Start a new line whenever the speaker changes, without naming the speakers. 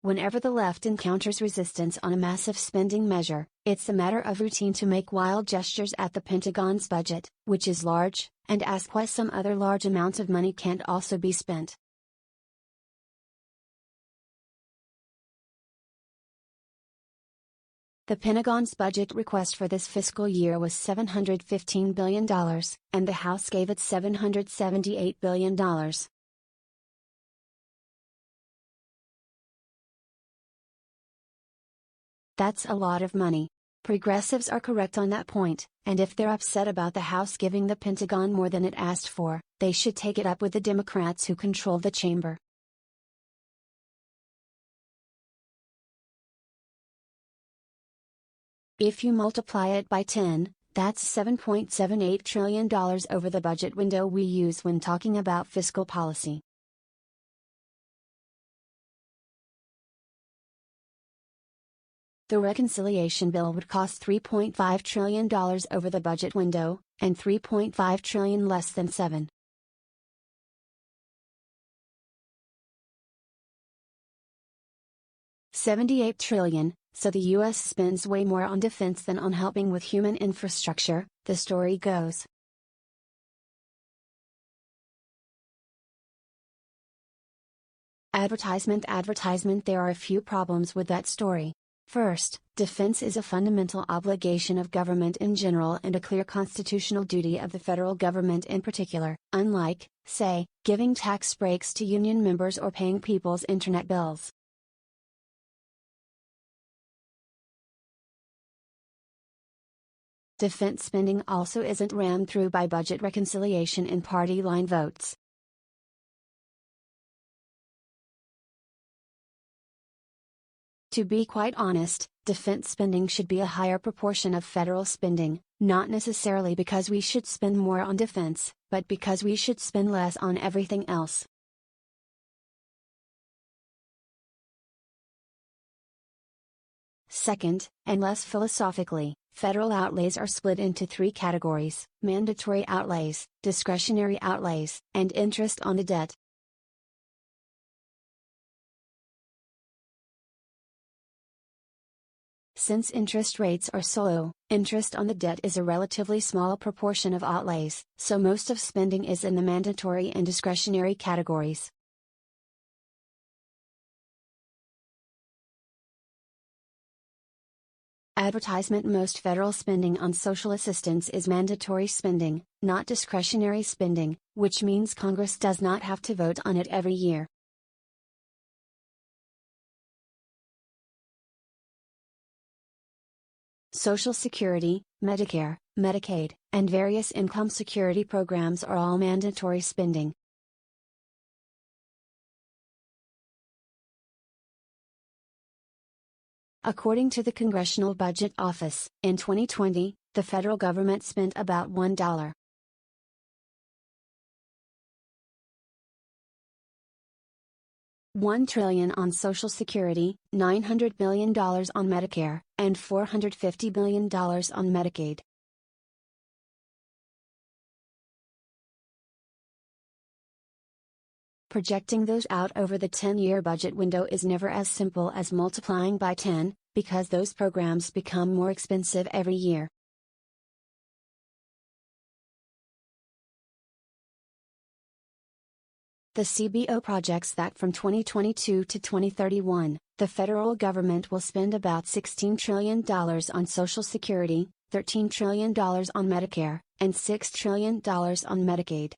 whenever the left encounters resistance on a massive spending measure, it's a matter of routine to make wild gestures at the Pentagon's budget, which is large, and ask why some other large amounts of money can't also be spent. The Pentagon's budget request for this fiscal year was $715 billion, and the House gave it $778 billion. That's a lot of money. Progressives are correct on that point, and if they're upset about the House giving the Pentagon more than it asked for, they should take it up with the Democrats who control the chamber. If you multiply it by 10, that's $7.78 trillion over the budget window we use when talking about fiscal policy. The reconciliation bill would cost $3.5 trillion over the budget window, and $3.5 trillion less than $7. $78 trillion, so the U.S. spends way more on defense than on helping with human infrastructure, the story goes. Advertisement There are a few problems with that story. First, defense is a fundamental obligation of government in general and a clear constitutional duty of the federal government in particular, unlike, say, giving tax breaks to union members or paying people's internet bills. Defense spending also isn't rammed through by budget reconciliation in party line votes. To be quite honest, defense spending should be a higher proportion of federal spending, not necessarily because we should spend more on defense, but because we should spend less on everything else. Second, and less philosophically, federal outlays are split into three categories: mandatory outlays, discretionary outlays, and interest on the debt. Since interest rates are so low, interest on the debt is a relatively small proportion of outlays, so most of spending is in the mandatory and discretionary categories. Advertisement Most federal spending on social assistance is mandatory spending, not discretionary spending, which means Congress does not have to vote on it every year. Social Security, Medicare, Medicaid, and various income security programs are all mandatory spending. According to the Congressional Budget Office, in 2020, the federal government spent about $1. $1 trillion on Social Security, $900 billion on Medicare, and $450 billion on Medicaid. Projecting those out over the 10-year budget window is never as simple as multiplying by 10, because those programs become more expensive every year. The CBO projects that from 2022 to 2031, the federal government will spend about $16 trillion on Social Security, $13 trillion on Medicare, and $6 trillion on Medicaid.